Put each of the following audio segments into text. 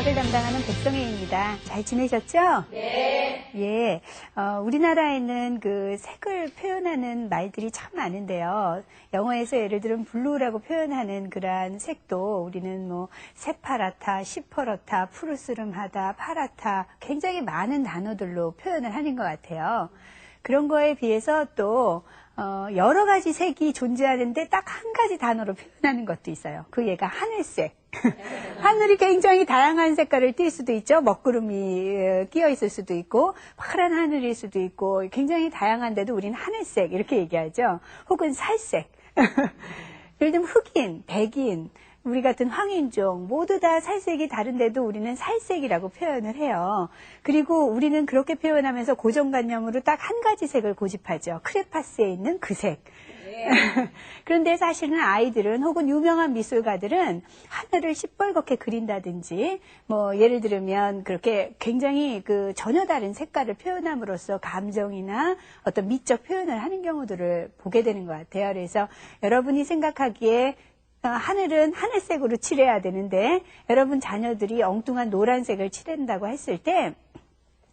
과학을 담당하는 백성혜입니다. 잘 지내셨죠? 네. 예. 우리나라에는 그 색을 표현하는 말들이 참 많은데요. 영어에서 예를 들면 블루라고 표현하는 그러한 색도 우리는 뭐 새파랗다, 시퍼렇다, 푸르스름하다, 파랗다 굉장히 많은 단어들로 표현을 하는 것 같아요. 그런 거에 비해서 또 여러 가지 색이 존재하는데 딱 한 가지 단어로 표현하는 것도 있어요. 그 얘가 하늘색. 하늘이 굉장히 다양한 색깔을 띌 수도 있죠. 먹구름이 끼어 있을 수도 있고 파란 하늘일 수도 있고 굉장히 다양한데도 우리는 하늘색 이렇게 얘기하죠. 혹은 살색. 예를 들면 흑인, 백인, 우리 같은 황인종 모두 다 살색이 다른데도 우리는 살색이라고 표현을 해요. 그리고 우리는 그렇게 표현하면서 고정관념으로 딱 한 가지 색을 고집하죠. 크레파스에 있는 그 색. 그런데 사실은 아이들은 혹은 유명한 미술가들은 하늘을 시뻘겋게 그린다든지 뭐 예를 들면 그렇게 굉장히 그 전혀 다른 색깔을 표현함으로써 감정이나 어떤 미적 표현을 하는 경우들을 보게 되는 것 같아요. 그래서 여러분이 생각하기에 하늘은 하늘색으로 칠해야 되는데 여러분 자녀들이 엉뚱한 노란색을 칠한다고 했을 때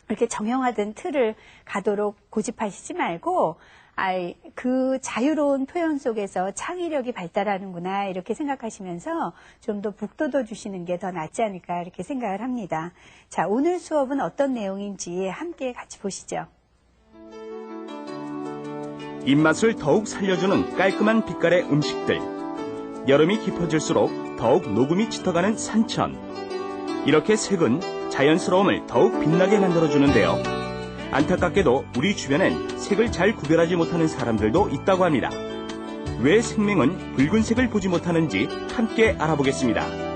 이렇게 정형화된 틀을 가도록 고집하시지 말고 그 자유로운 표현 속에서 창의력이 발달하는구나 이렇게 생각하시면서 좀 더 북돋워 주시는 게 더 낫지 않을까 이렇게 생각을 합니다. 자, 오늘 수업은 어떤 내용인지 함께 같이 보시죠. 입맛을 더욱 살려주는 깔끔한 빛깔의 음식들. 여름이 깊어질수록 더욱 녹음이 짙어가는 산천. 이렇게 색은 자연스러움을 더욱 빛나게 만들어주는데요. 안타깝게도 우리 주변엔 색을 잘 구별하지 못하는 사람들도 있다고 합니다. 왜 생명은 붉은색을 보지 못하는지 함께 알아보겠습니다.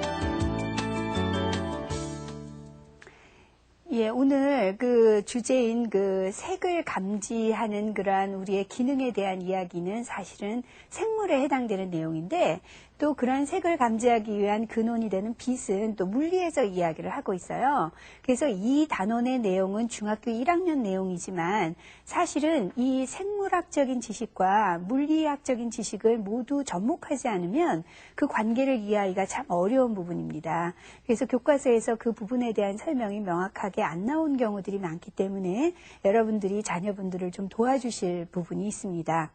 예, 오늘 그 주제인 그 색을 감지하는 그러한 우리의 기능에 대한 이야기는 사실은 생물에 해당되는 내용인데 또 그런 색을 감지하기 위한 근원이 되는 빛은 또 물리에서 이야기를 하고 있어요. 그래서 이 단원의 내용은 중학교 1학년 내용이지만 사실은 이 생물학적인 지식과 물리학적인 지식을 모두 접목하지 않으면 그 관계를 이해하기가 참 어려운 부분입니다. 그래서 교과서에서 그 부분에 대한 설명이 명확하게 안 나온 경우들이 많기 때문에 여러분들이 자녀분들을 좀 도와주실 부분이 있습니다.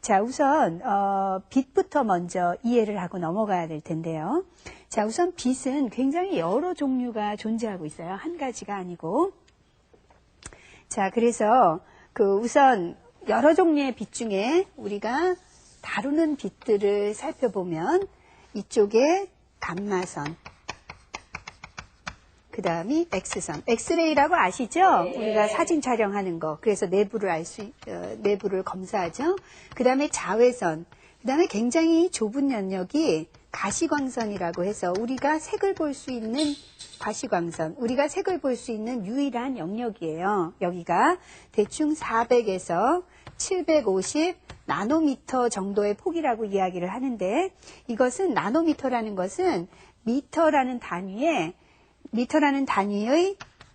자, 우선 빛부터 먼저 이해를 하고 넘어가야 될 텐데요. 자, 우선 빛은 굉장히 여러 종류가 존재하고 있어요. 한 가지가 아니고. 자, 그래서 우선 여러 종류의 빛 중에 우리가 다루는 빛들을 살펴보면 이쪽에 감마선, 그 다음이 X선. 엑스레이라고 아시죠? 네. 우리가 사진 촬영하는 거. 그래서 내부를 내부를 검사하죠. 그 다음에 자외선. 그 다음에 굉장히 좁은 영역이 가시광선이라고 해서 우리가 색을 볼 수 있는 가시광선. 우리가 색을 볼 수 있는 유일한 영역이에요. 여기가 대충 400에서 750 나노미터 정도의 폭이라고 이야기를 하는데 이것은 나노미터라는 것은 미터라는 단위의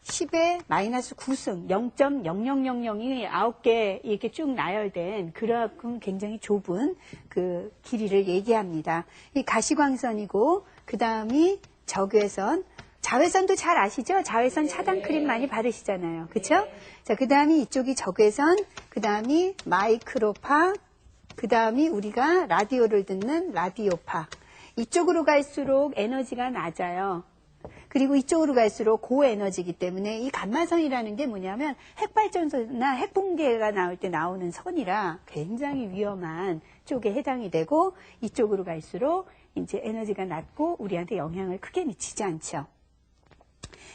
10의 마이너스 9승 0.0000이 9개 이렇게 쭉 나열된 그만큼 굉장히 좁은 그 길이를 얘기합니다. 이 가시광선이고 그 다음이 적외선, 자외선도 잘 아시죠? 자외선 차단 크림 많이 바르시잖아요. 그렇죠? 자, 그 다음이 이쪽이 적외선, 그 다음이 마이크로파, 그 다음이 우리가 라디오를 듣는 라디오파. 이쪽으로 갈수록 에너지가 낮아요. 그리고 이쪽으로 갈수록 고에너지이기 때문에 이 감마선이라는 게 뭐냐면 핵발전소나 핵붕괴가 나올 때 나오는 선이라 굉장히 위험한 쪽에 해당이 되고 이쪽으로 갈수록 이제 에너지가 낮고 우리한테 영향을 크게 미치지 않죠.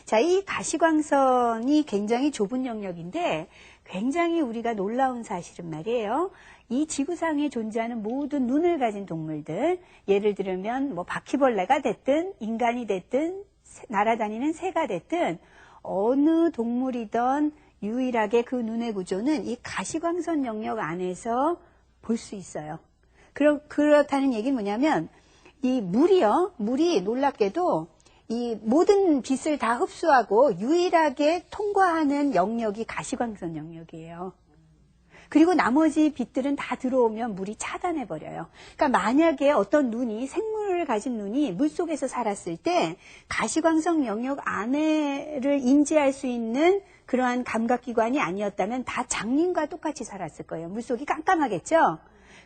자, 이 가시광선이 굉장히 좁은 영역인데 굉장히 우리가 놀라운 사실은 말이에요. 이 지구상에 존재하는 모든 눈을 가진 동물들, 예를 들면 뭐 바퀴벌레가 됐든 인간이 됐든 날아다니는 새가 됐든 어느 동물이든 유일하게 그 눈의 구조는 이 가시광선 영역 안에서 볼 수 있어요. 그렇다는 얘기는 뭐냐면 이 물이 놀랍게도 이 모든 빛을 다 흡수하고 유일하게 통과하는 영역이 가시광선 영역이에요. 그리고 나머지 빛들은 다 들어오면 물이 차단해버려요. 그러니까 만약에 어떤 눈이 생물을 색깔을 가진 눈이 물속에서 살았을 때 가시광선 영역 안에를 인지할 수 있는 그러한 감각기관이 아니었다면 다 장님과 똑같이 살았을 거예요. 물속이 깜깜하겠죠?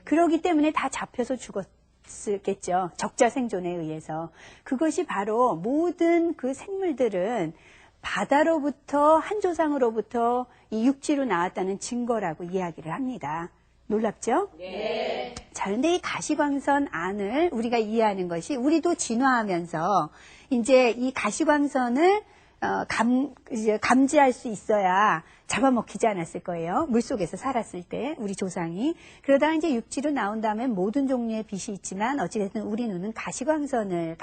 그러기 때문에 다 잡혀서 죽었겠죠. 적자생존에 의해서. 그것이 바로 모든 그 생물들은 바다로부터 한 조상으로부터 이 육지로 나왔다는 증거라고 이야기를 합니다. 놀랍죠? 네. 자, 근데 이 가시광선 안을 우리가 이해하는 것이 우리도 진화하면서 이제 이 가시광선을 감지할 수 있어야 잡아먹히지 않았을 거예요. 물속에서 살았을 때 우리 조상이. 그러다가 이제 육지로 나온 다음에 모든 종류의 빛이 있지만 어찌됐든 우리 눈은 가시광선을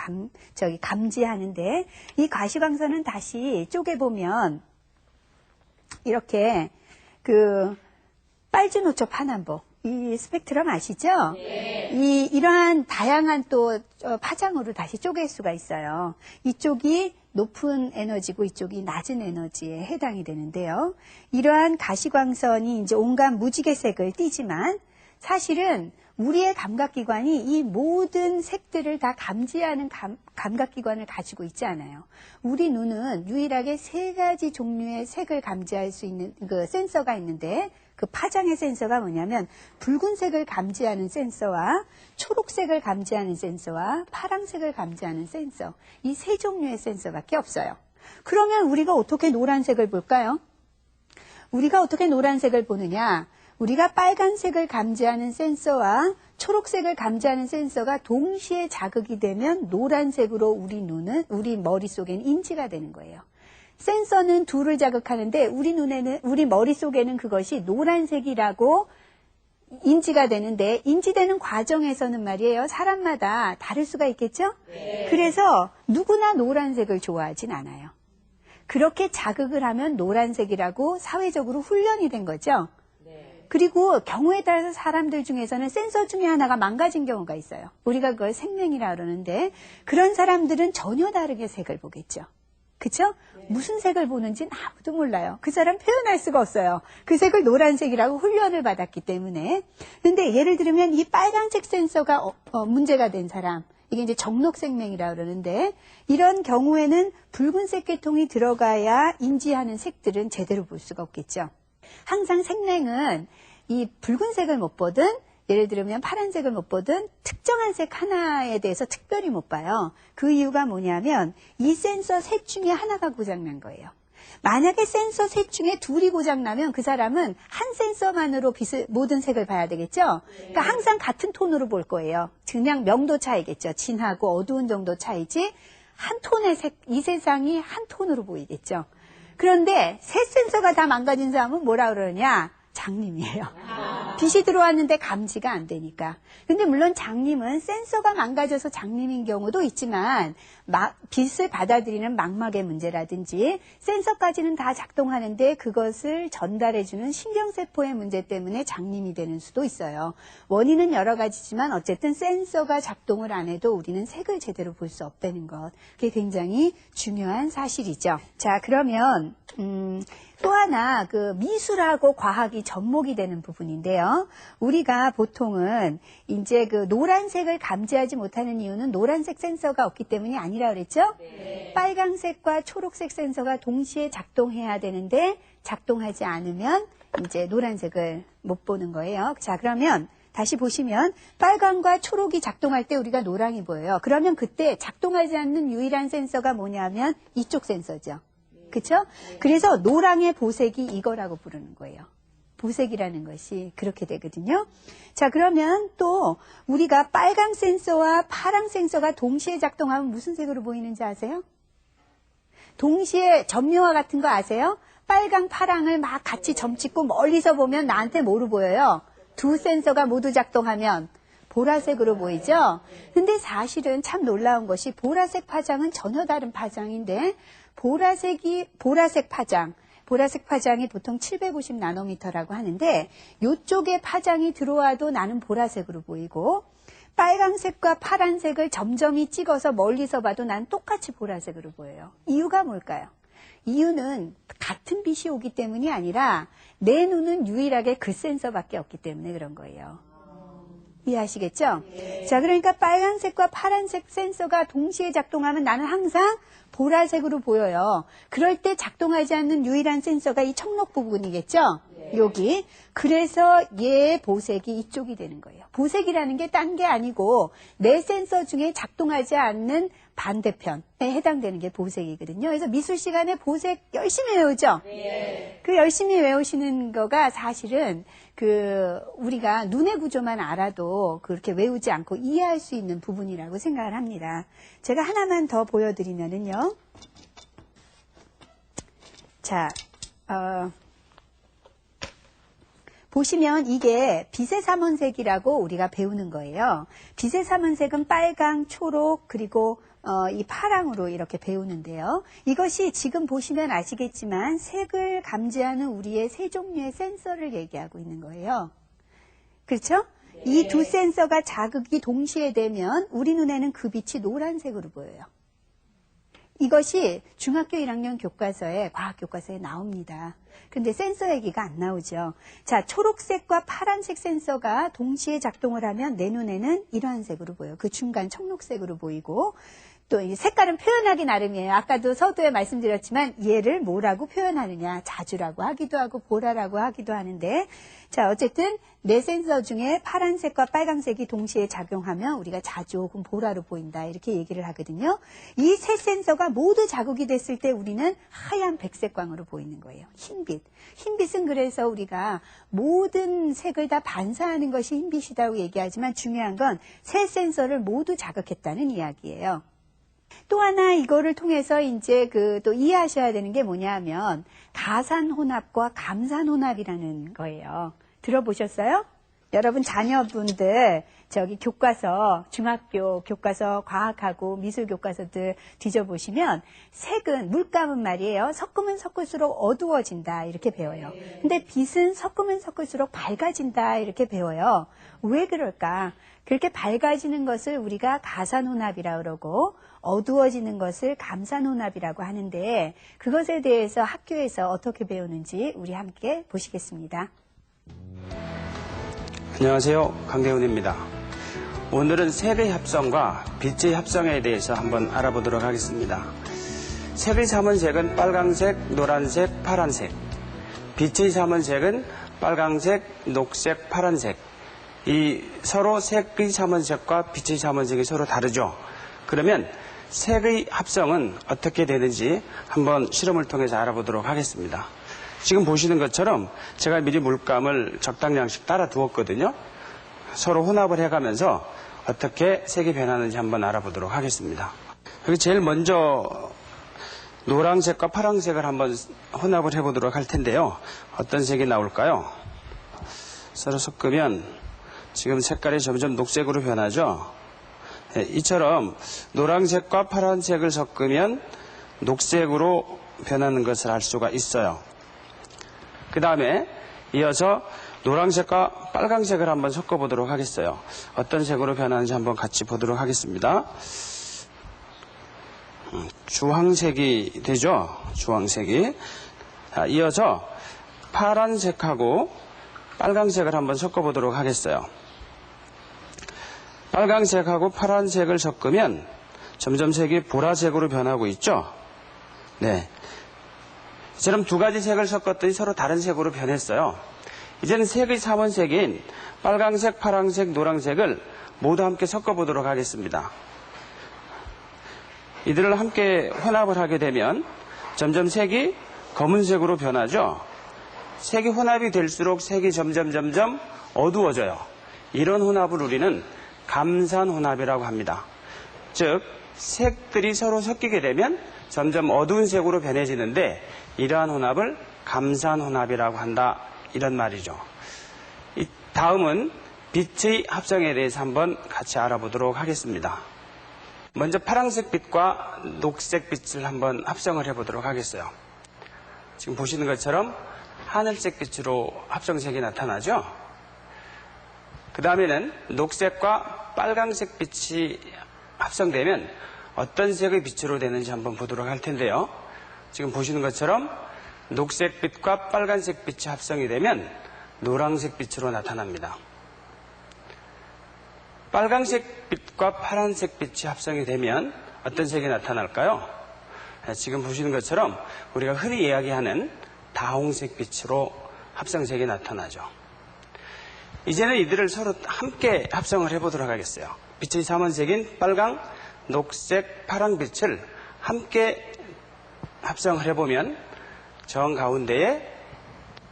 감지하는데 이 가시광선은 다시 쪼개보면 이렇게 그 빨주노초 파남보 이 스펙트럼 아시죠? 네. 이러한 다양한 또 파장으로 다시 쪼갤 수가 있어요. 이쪽이 높은 에너지고 이쪽이 낮은 에너지에 해당이 되는데요. 이러한 가시광선이 이제 온갖 무지개색을 띠지만 사실은 우리의 감각기관이 이 모든 색들을 다 감지하는 감각기관을 가지고 있지 않아요. 우리 눈은 유일하게 3가지 종류의 색을 감지할 수 있는 그 센서가 있는데 그 파장의 센서가 뭐냐면 붉은색을 감지하는 센서와 초록색을 감지하는 센서와 파란색을 감지하는 센서. 이 3종류의 센서밖에 없어요. 그러면 우리가 어떻게 노란색을 볼까요? 우리가 어떻게 노란색을 보느냐? 우리가 빨간색을 감지하는 센서와 초록색을 감지하는 센서가 동시에 자극이 되면 노란색으로 우리 머릿속에는 인지가 되는 거예요. 센서는 둘을 자극하는데 우리 머릿속에는 그것이 노란색이라고 인지가 되는데 인지되는 과정에서는 말이에요. 사람마다 다를 수가 있겠죠? 네. 그래서 누구나 노란색을 좋아하진 않아요. 그렇게 자극을 하면 노란색이라고 사회적으로 훈련이 된 거죠. 네. 그리고 경우에 따라서 사람들 중에서는 센서 중에 하나가 망가진 경우가 있어요. 우리가 그걸 생명이라 그러는데 그런 사람들은 전혀 다르게 색을 보겠죠. 그쵸? 네. 무슨 색을 보는지는 아무도 몰라요. 그 사람 표현할 수가 없어요. 그 색을 노란색이라고 훈련을 받았기 때문에. 근데 예를 들면 이 빨간색 센서가 문제가 된 사람, 이게 이제 정록생명이라고 그러는데 이런 경우에는 붉은색 계통이 들어가야 인지하는 색들은 제대로 볼 수가 없겠죠. 항상 생명은 이 붉은색을 못 보든 예를 들면 파란색을 못 보든 특정한 색 하나에 대해서 특별히 못 봐요. 그 이유가 뭐냐면 이 센서 셋 중에 하나가 고장난 거예요. 만약에 센서 셋 중에 둘이 고장나면 그 사람은 한 센서만으로 모든 색을 봐야 되겠죠. 그러니까 항상 같은 톤으로 볼 거예요. 그냥 명도 차이겠죠. 진하고 어두운 정도 차이지 한 톤의 이 세상이 한 톤으로 보이겠죠. 그런데 세 센서가 다 망가진 사람은 뭐라 그러냐? 장님이에요. 빛이 들어왔는데 감지가 안 되니까. 근데 물론 장님은 센서가 망가져서 장님인 경우도 있지만 빛을 받아들이는 망막의 문제라든지 센서까지는 다 작동하는데 그것을 전달해주는 신경세포의 문제 때문에 장님이 되는 수도 있어요. 원인은 여러 가지지만 어쨌든 센서가 작동을 안 해도 우리는 색을 제대로 볼 수 없다는 것. 그게 굉장히 중요한 사실이죠. 자, 그러면 또 하나 그 미술하고 과학이 접목이 되는 부분인데요. 우리가 보통은 이제 그 노란색을 감지하지 못하는 이유는 노란색 센서가 없기 때문이 아니라 그랬죠? 네. 빨강색과 초록색 센서가 동시에 작동해야 되는데 작동하지 않으면 이제 노란색을 못 보는 거예요. 자, 그러면 다시 보시면 빨강과 초록이 작동할 때 우리가 노랑이 보여요. 그러면 그때 작동하지 않는 유일한 센서가 뭐냐면 이쪽 센서죠. 그렇죠? 그래서 노랑의 보색이 이거라고 부르는 거예요. 보색이라는 것이 그렇게 되거든요. 자, 그러면 또 우리가 빨강 센서와 파랑 센서가 동시에 작동하면 무슨 색으로 보이는지 아세요? 동시에 점묘화 같은 거 아세요? 빨강, 파랑을 막 같이 점 찍고 멀리서 보면 나한테 뭐로 보여요? 두 센서가 모두 작동하면 보라색으로 보이죠? 근데 사실은 참 놀라운 것이 보라색 파장은 전혀 다른 파장인데 보라색 파장이 보통 750 나노미터라고 하는데 이쪽에 파장이 들어와도 나는 보라색으로 보이고 빨강색과 파란색을 점점이 찍어서 멀리서 봐도 난 똑같이 보라색으로 보여요. 이유가 뭘까요? 이유는 같은 빛이 오기 때문이 아니라 내 눈은 유일하게 그 센서밖에 없기 때문에 그런 거예요. 이해하시겠죠? 자, 그러니까 빨간색과 파란색 센서가 동시에 작동하면 나는 항상 보라색으로 보여요. 그럴 때 작동하지 않는 유일한 센서가 이 청록 부분이겠죠? 여기. 그래서 얘의 보색이 이쪽이 되는 거예요. 보색이라는 게 딴 게 아니고 내 센서 중에 작동하지 않는 반대편에 해당되는 게 보색이거든요. 그래서 미술 시간에 보색 열심히 외우죠? 그 열심히 외우시는 거가 사실은 우리가 눈의 구조만 알아도 그렇게 외우지 않고 이해할 수 있는 부분이라고 생각을 합니다. 제가 하나만 더 보여드리면은요. 자, 보시면 이게 빛의 삼원색이라고 우리가 배우는 거예요. 빛의 삼원색은 빨강, 초록, 그리고 이 파랑으로 이렇게 배우는데요. 이것이 지금 보시면 아시겠지만 색을 감지하는 우리의 세 종류의 센서를 얘기하고 있는 거예요. 그렇죠? 이 두 센서가 자극이 동시에 되면 우리 눈에는 그 빛이 노란색으로 보여요. 이것이 중학교 1학년 교과서에, 과학 교과서에 나옵니다. 근데 센서 얘기가 안 나오죠. 자, 초록색과 파란색 센서가 동시에 작동을 하면 내 눈에는 이러한 색으로 보여요. 그 중간 청록색으로 보이고, 또 이 색깔은 표현하기 나름이에요. 아까도 서두에 말씀드렸지만 얘를 뭐라고 표현하느냐. 자주라고 하기도 하고 보라라고 하기도 하는데, 자, 어쨌든 내 센서 중에 파란색과 빨간색이 동시에 작용하면 우리가 자주 혹은 보라로 보인다. 이렇게 얘기를 하거든요. 이 세 센서가 모두 자극이 됐을 때 우리는 하얀 백색광으로 보이는 거예요. 흰빛. 흰빛은 그래서 우리가 모든 색을 다 반사하는 것이 흰빛이라고 얘기하지만 중요한 건 세 센서를 모두 자극했다는 이야기예요. 또 하나 이거를 통해서 이제 또 이해하셔야 되는 게 뭐냐면 가산혼합과 감산혼합이라는 거예요. 들어보셨어요? 여러분 자녀분들 저기 교과서, 중학교 교과서, 과학하고 미술 교과서들 뒤져보시면 색은, 물감은 말이에요. 섞으면 섞을수록 어두워진다 이렇게 배워요. 근데 빛은 섞으면 섞을수록 밝아진다 이렇게 배워요. 왜 그럴까? 그렇게 밝아지는 것을 우리가 가산혼합이라고 그러고 어두워지는 것을 감산혼합이라고 하는데 그것에 대해서 학교에서 어떻게 배우는지 우리 함께 보시겠습니다. 안녕하세요. 강대훈입니다. 오늘은 색의 합성과 빛의 합성에 대해서 한번 알아보도록 하겠습니다. 색의 삼원색은 빨강색, 노란색, 파란색. 빛의 삼원색은 빨강색, 녹색, 파란색. 이 서로 색의 삼원색과 빛의 삼원색이 서로 다르죠. 그러면 색의 합성은 어떻게 되는지 한번 실험을 통해서 알아보도록 하겠습니다. 지금 보시는 것처럼 제가 미리 물감을 적당량씩 따라 두었거든요. 서로 혼합을 해가면서 어떻게 색이 변하는지 한번 알아보도록 하겠습니다. 여기 제일 먼저 노란색과 파란색을 한번 혼합을 해보도록 할 텐데요. 어떤 색이 나올까요? 서로 섞으면 지금 색깔이 점점 녹색으로 변하죠. 이처럼 노란색과 파란색을 섞으면 녹색으로 변하는 것을 알 수가 있어요. 그 다음에 이어서 노란색과 빨간색을 한번 섞어보도록 하겠어요. 어떤 색으로 변하는지 한번 같이 보도록 하겠습니다. 주황색이 되죠. 주황색이. 이어서 파란색하고 빨간색을 한번 섞어보도록 하겠어요. 빨간색하고 파란색을 섞으면 점점 색이 보라색으로 변하고 있죠. 네. 이처럼 두 가지 색을 섞었더니 서로 다른 색으로 변했어요. 이제는 색의 삼원색인 빨간색, 파란색, 노란색을 모두 함께 섞어보도록 하겠습니다. 이들을 함께 혼합을 하게 되면 점점 색이 검은색으로 변하죠. 색이 혼합이 될수록 색이 점점 어두워져요. 이런 혼합을 우리는 감산혼합이라고 합니다. 즉 색들이 서로 섞이게 되면 점점 어두운 색으로 변해지는데 이러한 혼합을 감산혼합이라고 한다. 이런 말이죠. 다음은 빛의 합성에 대해서 한번 같이 알아보도록 하겠습니다. 먼저 파란색 빛과 녹색 빛을 한번 합성을 해보도록 하겠어요. 지금 보시는 것처럼 하늘색 빛으로 합성색이 나타나죠. 그 다음에는 녹색과 빨간색 빛이 합성되면 어떤 색의 빛으로 되는지 한번 보도록 할 텐데요. 지금 보시는 것처럼 녹색 빛과 빨간색 빛이 합성이 되면 노란색 빛으로 나타납니다. 빨간색 빛과 파란색 빛이 합성이 되면 어떤 색이 나타날까요? 지금 보시는 것처럼 우리가 흔히 이야기하는 다홍색 빛으로 합성색이 나타나죠. 이제는 이들을 서로 함께 합성을 해보도록 하겠어요. 빛의 삼원색인 빨강, 녹색, 파랑빛을 함께 합성을 해보면 정 가운데에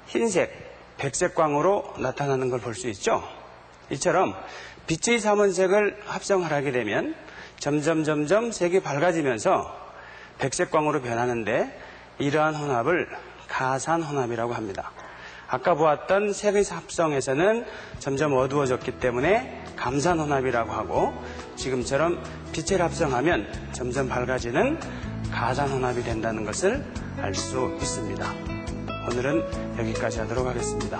흰색, 백색광으로 나타나는 걸 볼 수 있죠. 이처럼 빛의 삼원색을 합성을 하게 되면 점점 색이 밝아지면서 백색광으로 변하는데 이러한 혼합을 가산혼합이라고 합니다. 아까 보았던 색의 합성에서는 점점 어두워졌기 때문에 감산혼합이라고 하고 지금처럼 빛을 합성하면 점점 밝아지는 가산혼합이 된다는 것을 알 수 있습니다. 오늘은 여기까지 하도록 하겠습니다.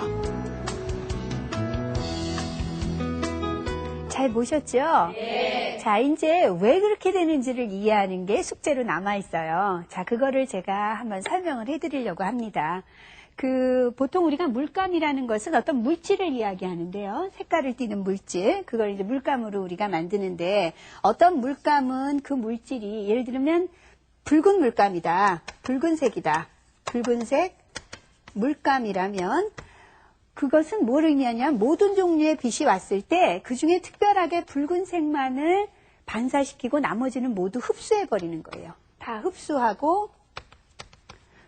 잘 보셨죠? 네. 자, 이제 왜 그렇게 되는지를 이해하는 게 숙제로 남아있어요. 자, 그거를 제가 한번 설명을 해드리려고 합니다. 보통 우리가 물감이라는 것은 어떤 물질을 이야기하는데요. 색깔을 띠는 물질, 그걸 이제 물감으로 우리가 만드는데 어떤 물감은 그 물질이 예를 들면 붉은 물감이다, 붉은색이다, 붉은색 물감이라면 그것은 뭘 의미하냐면 모든 종류의 빛이 왔을 때 그 중에 특별하게 붉은색만을 반사시키고 나머지는 모두 흡수해버리는 거예요. 다 흡수하고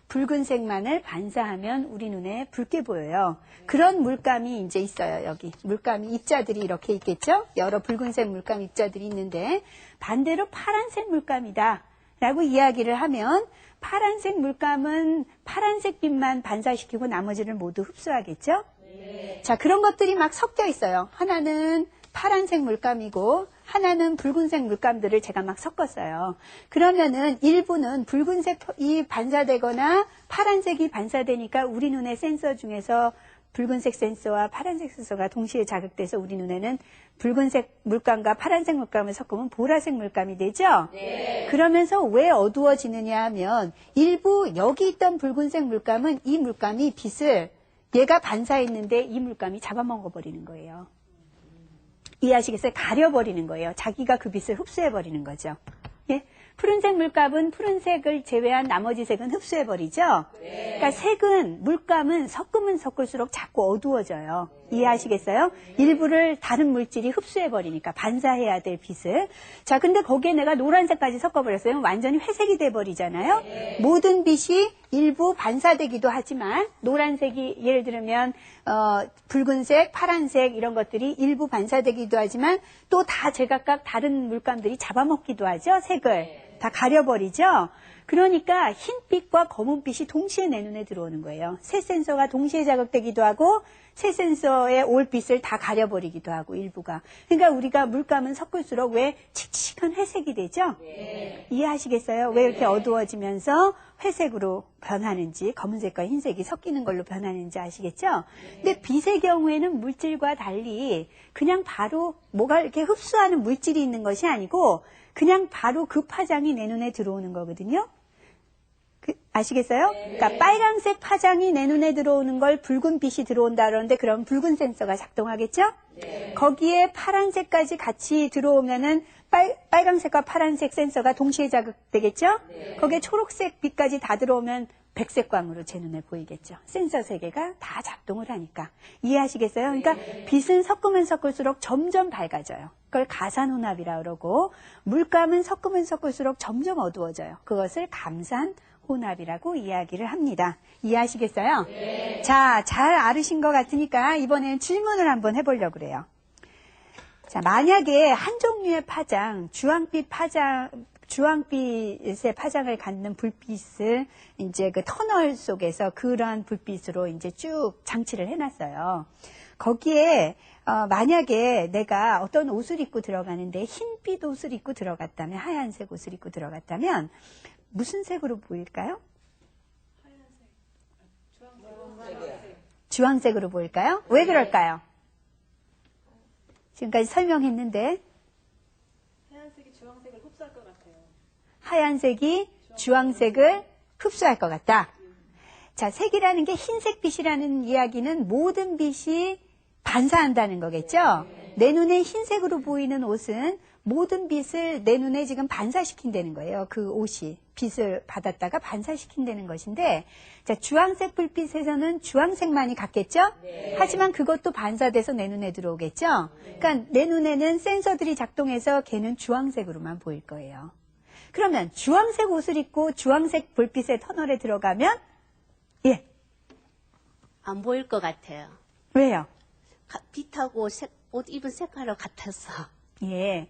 붉은색만을 반사하면 우리 눈에 붉게 보여요. 그런 물감이 이제 있어요. 여기 물감이 입자들이 이렇게 있겠죠. 여러 붉은색 물감 입자들이 있는데 반대로 파란색 물감이다 라고 이야기를 하면 파란색 물감은 파란색 빛만 반사시키고 나머지를 모두 흡수하겠죠. 네. 자, 그런 것들이 막 섞여 있어요. 하나는 파란색 물감이고 하나는 붉은색 물감들을 제가 막 섞었어요. 그러면은 일부는 붉은색이 반사되거나 파란색이 반사되니까 우리 눈의 센서 중에서 붉은색 센서와 파란색 센서가 동시에 자극돼서 우리 눈에는 붉은색 물감과 파란색 물감을 섞으면 보라색 물감이 되죠? 네. 그러면서 왜 어두워지느냐 하면 일부 여기 있던 붉은색 물감은 이 물감이 빛을 얘가 반사했는데 이 물감이 잡아먹어버리는 거예요. 이해하시겠어요? 가려버리는 거예요. 자기가 그 빛을 흡수해버리는 거죠. 예? 푸른색 물감은 푸른색을 제외한 나머지 색은 흡수해버리죠? 네. 그러니까 색은, 물감은 섞으면 섞을수록 자꾸 어두워져요. 이해하시겠어요? 일부를 다른 물질이 흡수해버리니까 반사해야 될 빛을. 자, 근데 거기에 내가 노란색까지 섞어버렸어요. 완전히 회색이 돼버리잖아요? 네. 모든 빛이 일부 반사되기도 하지만 노란색이 예를 들면 붉은색, 파란색 이런 것들이 일부 반사되기도 하지만 또 다 제각각 다른 물감들이 잡아먹기도 하죠. 색을. 다 가려버리죠. 그러니까 흰빛과 검은빛이 동시에 내 눈에 들어오는 거예요. 세 센서가 동시에 자극되기도 하고 세 센서의 올빛을 다 가려버리기도 하고 일부가. 그러니까 우리가 물감은 섞을수록 왜 칙칙한 회색이 되죠? 네. 이해하시겠어요? 왜 이렇게 어두워지면서 회색으로 변하는지 검은색과 흰색이 섞이는 걸로 변하는지 아시겠죠? 근데 빛의 경우에는 물질과 달리 그냥 바로 뭐가 이렇게 흡수하는 물질이 있는 것이 아니고 그냥 바로 그 파장이 내 눈에 들어오는 거거든요. 아시겠어요? 네. 그러니까 빨간색 파장이 내 눈에 들어오는 걸 붉은 빛이 들어온다 그러는데 그럼 붉은 센서가 작동하겠죠? 네. 거기에 파란색까지 같이 들어오면은 빨간색과 파란색 센서가 동시에 자극되겠죠? 네. 거기에 초록색 빛까지 다 들어오면 백색광으로 제 눈에 보이겠죠. 센서 세 개가 다 작동을 하니까. 이해하시겠어요? 그러니까 네. 빛은 섞으면 섞을수록 점점 밝아져요. 그걸 가산혼합이라고 그러고 물감은 섞으면 섞을수록 점점 어두워져요. 그것을 감산혼합이라고 이야기를 합니다. 이해하시겠어요? 네. 자, 잘 알으신 것 같으니까 이번에는 질문을 한번 해보려고 그래요. 자, 만약에 한 종류의 파장, 주황빛의 파장을 갖는 불빛을 이제 그 터널 속에서 그러한 불빛으로 이제 쭉 장치를 해놨어요. 거기에 만약에 내가 어떤 옷을 입고 들어가는데 흰빛 옷을 입고 들어갔다면 하얀색 옷을 입고 들어갔다면 무슨 색으로 보일까요? 하얀색. 주황색으로 보일까요? 왜 그럴까요? 지금까지 설명했는데 하얀색이 주황색을 흡수할 것 같아요. 하얀색이 주황색을 흡수할 것 같다. 자, 색이라는 게 흰색 빛이라는 이야기는 모든 빛이 반사한다는 거겠죠? 내 눈에 흰색으로 보이는 옷은 모든 빛을 내 눈에 지금 반사시킨다는 거예요. 그 옷이 빛을 받았다가 반사시킨다는 것인데, 자, 주황색 불빛에서는 주황색만이 같겠죠? 하지만 그것도 반사돼서 내 눈에 들어오겠죠? 그러니까 내 눈에는 센서들이 작동해서 걔는 주황색으로만 보일 거예요. 그러면 주황색 옷을 입고 주황색 불빛의 터널에 들어가면 예, 안 보일 것 같아요. 왜요? 빛하고 옷 입은 색깔하고 같아서. 예,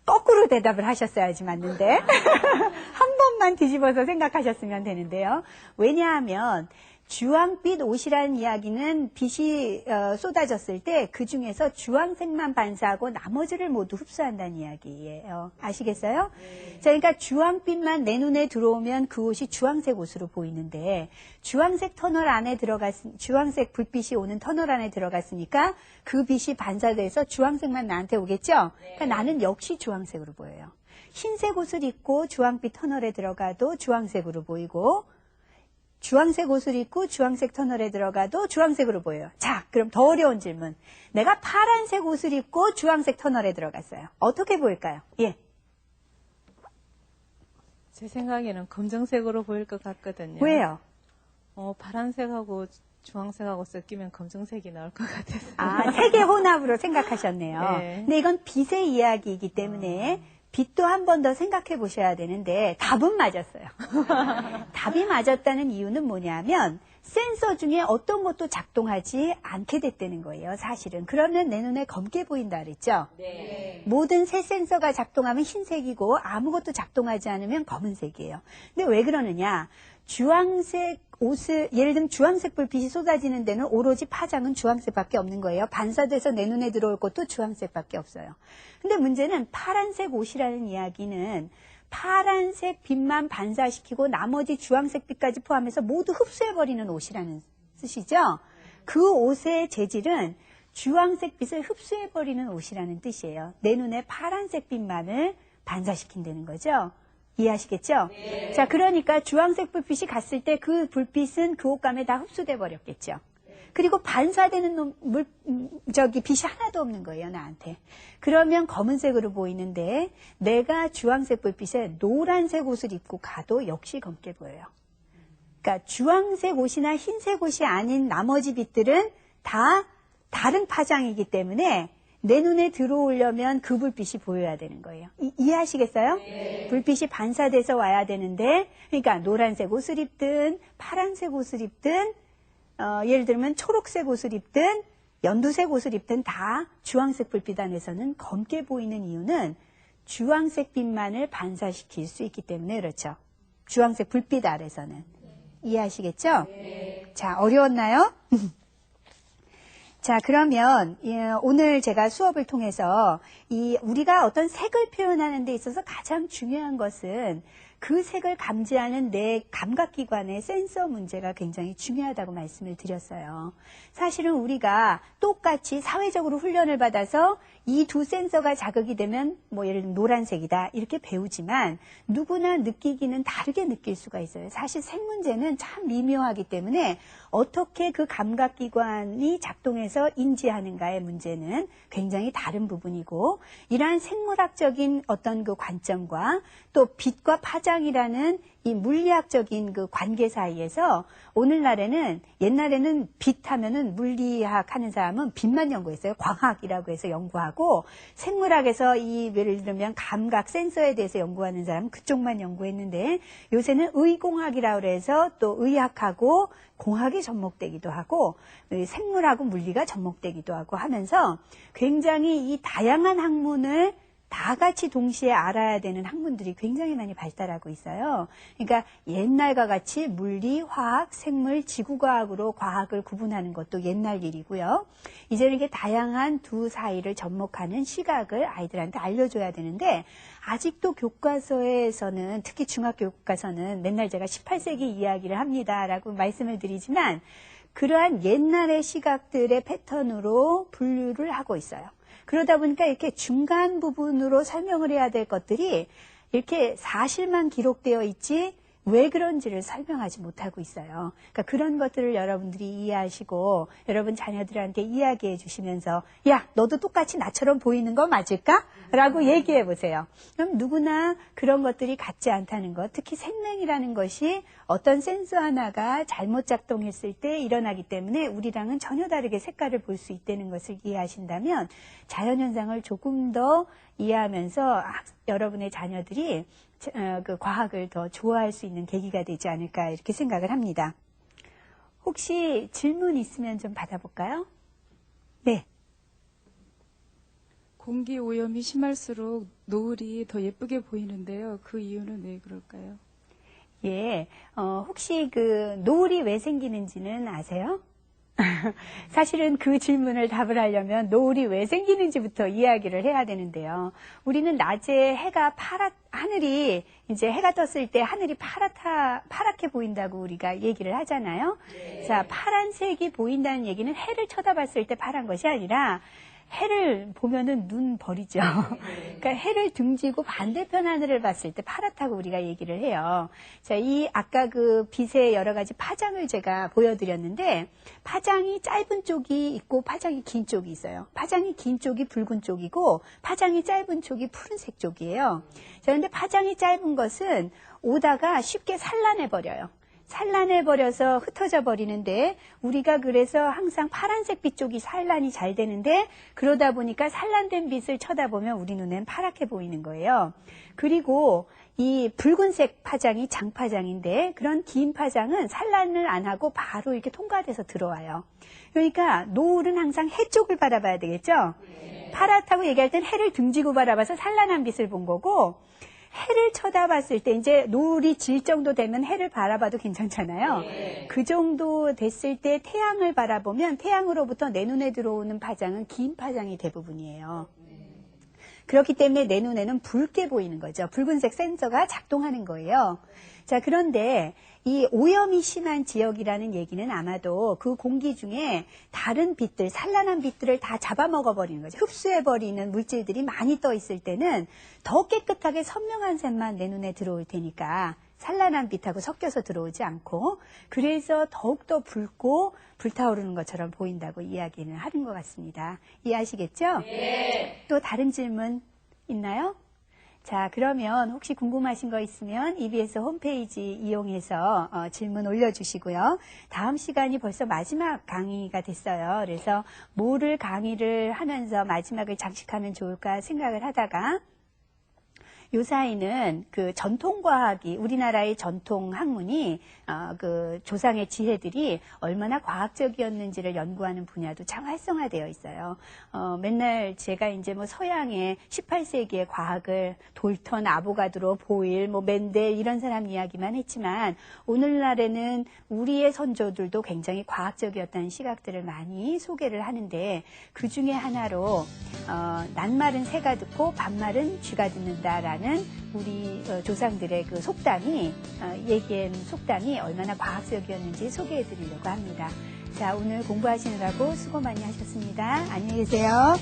거꾸로 대답을 하셨어야지 맞는데 한 번만 뒤집어서 생각하셨으면 되는데요. 왜냐하면 주황빛 옷이라는 이야기는 빛이 쏟아졌을 때 그 중에서 주황색만 반사하고 나머지를 모두 흡수한다는 이야기예요. 아시겠어요? 자, 그러니까 주황빛만 내 눈에 들어오면 그 옷이 주황색 옷으로 보이는데, 주황색 터널 안에 주황색 불빛이 오는 터널 안에 들어갔으니까 그 빛이 반사돼서 주황색만 나한테 오겠죠? 그러니까 나는 역시 주황색으로 보여요. 흰색 옷을 입고 주황빛 터널에 들어가도 주황색으로 보이고, 주황색 옷을 입고 주황색 터널에 들어가도 주황색으로 보여요. 자, 그럼 더 어려운 질문. 내가 파란색 옷을 입고 주황색 터널에 들어갔어요. 어떻게 보일까요? 예. 제 생각에는 검정색으로 보일 것 같거든요. 왜요? 파란색하고 주황색하고 섞이면 검정색이 나올 것 같아서. 아, 색의 혼합으로 생각하셨네요. 네. 근데 이건 빛의 이야기이기 때문에 빛도 한 번 더 생각해 보셔야 되는데 답은 맞았어요. 답이 맞았다는 이유는 뭐냐면 센서 중에 어떤 것도 작동하지 않게 됐다는 거예요. 사실은. 그러면 내 눈에 검게 보인다 그랬죠? 네. 모든 새 센서가 작동하면 흰색이고 아무것도 작동하지 않으면 검은색이에요. 근데 왜 그러느냐? 주황색 옷을, 예를 들면 주황색 불빛이 쏟아지는 데는 오로지 파장은 주황색밖에 없는 거예요. 반사돼서 내 눈에 들어올 것도 주황색밖에 없어요. 근데 문제는 파란색 옷이라는 이야기는 파란색 빛만 반사시키고 나머지 주황색 빛까지 포함해서 모두 흡수해버리는 옷이라는 뜻이죠. 그 옷의 재질은 주황색 빛을 흡수해버리는 옷이라는 뜻이에요. 내 눈에 파란색 빛만을 반사시킨다는 거죠. 이해하시겠죠? 네. 자, 그러니까 주황색 불빛이 갔을 때 그 불빛은 그 옷감에 다 흡수돼 버렸겠죠. 그리고 반사되는 빛이 하나도 없는 거예요, 나한테. 그러면 검은색으로 보이는데 내가 주황색 불빛에 노란색 옷을 입고 가도 역시 검게 보여요. 그러니까 주황색 옷이나 흰색 옷이 아닌 나머지 빛들은 다 다른 파장이기 때문에 내 눈에 들어오려면 그 불빛이 보여야 되는 거예요. 이해하시겠어요? 네. 불빛이 반사돼서 와야 되는데, 그러니까 노란색 옷을 입든 파란색 옷을 입든 예를 들면 초록색 옷을 입든 연두색 옷을 입든 다 주황색 불빛 안에서는 검게 보이는 이유는 주황색 빛만을 반사시킬 수 있기 때문에 그렇죠. 주황색 불빛 아래서는. 이해하시겠죠? 네. 자, 어려웠나요? 자, 그러면 오늘 제가 수업을 통해서 우리가 어떤 색을 표현하는 데 있어서 가장 중요한 것은 그 색을 감지하는 내 감각기관의 센서 문제가 굉장히 중요하다고 말씀을 드렸어요. 사실은 우리가 똑같이 사회적으로 훈련을 받아서 이 두 센서가 자극이 되면 뭐 예를 들면 노란색이다 이렇게 배우지만 누구나 느끼기는 다르게 느낄 수가 있어요. 사실 색 문제는 참 미묘하기 때문에 어떻게 그 감각기관이 작동해서 인지하는가의 문제는 굉장히 다른 부분이고, 이러한 생물학적인 어떤 그 관점과 또 빛과 파장이라는 이 물리학적인 그 관계 사이에서 오늘날에는, 옛날에는 빛 하면은 물리학 하는 사람은 빛만 연구했어요. 광학이라고 해서 연구하고, 생물학에서 예를 들면 감각 센서에 대해서 연구하는 사람은 그쪽만 연구했는데, 요새는 의공학이라고 해서 또 의학하고 공학이 접목되기도 하고 생물하고 물리가 접목되기도 하고 하면서 굉장히 이 다양한 학문을 다 같이 동시에 알아야 되는 학문들이 굉장히 많이 발달하고 있어요. 그러니까 옛날과 같이 물리, 화학, 생물, 지구과학으로 과학을 구분하는 것도 옛날 일이고요. 이제는 이게 다양한 두 사이를 접목하는 시각을 아이들한테 알려줘야 되는데, 아직도 교과서에서는, 특히 중학교 교과서는 맨날 제가 18세기 이야기를 합니다라고 말씀을 드리지만 그러한 옛날의 시각들의 패턴으로 분류를 하고 있어요. 그러다 보니까 이렇게 중간 부분으로 설명을 해야 될 것들이 이렇게 사실만 기록되어 있지 왜 그런지를 설명하지 못하고 있어요. 그러니까 그런 것들을 여러분들이 이해하시고 여러분 자녀들한테 이야기해 주시면서 야, 너도 똑같이 나처럼 보이는 거 맞을까? 라고 얘기해 보세요. 그럼 누구나 그런 것들이 같지 않다는 것, 특히 생명이라는 것이 어떤 센서 하나가 잘못 작동했을 때 일어나기 때문에 우리랑은 전혀 다르게 색깔을 볼 수 있다는 것을 이해하신다면 자연현상을 조금 더 이해하면서 여러분의 자녀들이 그 과학을 더 좋아할 수 있는 계기가 되지 않을까 이렇게 생각을 합니다. 혹시 질문 있으면 좀 받아볼까요? 네. 공기 오염이 심할수록 노을이 더 예쁘게 보이는데요. 그 이유는 왜 그럴까요? 예, 혹시 그 노을이 왜 생기는지는 아세요? 사실은 그 질문을 답을 하려면 노을이 왜 생기는지부터 이야기를 해야 되는데요. 우리는 낮에 하늘이 이제 해가 떴을 때 하늘이 파랗게 보인다고 우리가 얘기를 하잖아요. 네. 자, 파란색이 보인다는 얘기는 해를 쳐다봤을 때 파란 것이 아니라 해를 보면은 눈 버리죠. 그러니까 해를 등지고 반대편 하늘을 봤을 때 파랗다고 우리가 얘기를 해요. 자, 아까 그 빛의 여러 가지 파장을 제가 보여드렸는데 파장이 짧은 쪽이 있고 파장이 긴 쪽이 있어요. 파장이 긴 쪽이 붉은 쪽이고 파장이 짧은 쪽이 푸른색 쪽이에요. 자, 근데 파장이 짧은 것은 오다가 쉽게 산란해 버려요. 산란해버려서 흩어져 버리는데 우리가 그래서 항상 파란색 빛 쪽이 산란이 잘 되는데 그러다 보니까 산란된 빛을 쳐다보면 우리 눈엔 파랗게 보이는 거예요. 그리고 이 붉은색 파장이 장파장인데 그런 긴 파장은 산란을 안 하고 바로 이렇게 통과돼서 들어와요. 그러니까 노을은 항상 해 쪽을 바라봐야 되겠죠? 파랗다고 얘기할 땐 해를 등지고 바라봐서 산란한 빛을 본 거고 해를 쳐다봤을 때 이제 노을이 질 정도 되면 해를 바라봐도 괜찮잖아요. 네. 그 정도 됐을 때 태양을 바라보면 태양으로부터 내 눈에 들어오는 파장은 긴 파장이 대부분이에요. 그렇기 때문에 내 눈에는 붉게 보이는 거죠. 붉은색 센서가 작동하는 거예요. 자, 그런데 이 오염이 심한 지역이라는 얘기는 아마도 그 공기 중에 다른 빛들, 산란한 빛들을 다 잡아먹어버리는 거죠. 흡수해버리는 물질들이 많이 떠 있을 때는 더 깨끗하게 선명한 색만 내 눈에 들어올 테니까 산란한 빛하고 섞여서 들어오지 않고 그래서 더욱더 붉고 불타오르는 것처럼 보인다고 이야기는 하는 것 같습니다. 이해하시겠죠? 네. 또 다른 질문 있나요? 자, 그러면 혹시 궁금하신 거 있으면 EBS 홈페이지 이용해서 질문 올려주시고요. 다음 시간이 벌써 마지막 강의가 됐어요. 그래서 뭐를 강의를 하면서 마지막을 장식하면 좋을까 생각을 하다가 요사이는 그 전통과학이 우리나라의 전통 학문이 그 조상의 지혜들이 얼마나 과학적이었는지를 연구하는 분야도 참 활성화되어 있어요. 맨날 제가 이제 뭐 서양의 18세기의 과학을 돌턴, 아보가드로, 보일, 뭐 맨델 이런 사람 이야기만 했지만 오늘날에는 우리의 선조들도 굉장히 과학적이었다는 시각들을 많이 소개를 하는데 그 중에 하나로 낱말은 새가 듣고 반말은 쥐가 듣는다라는 우리 조상들의 그 속담이 얘기한 속담이 얼마나 과학적이었는지 소개해 드리려고 합니다. 자, 오늘 공부하시느라고 수고 많이 하셨습니다. 안녕히 계세요.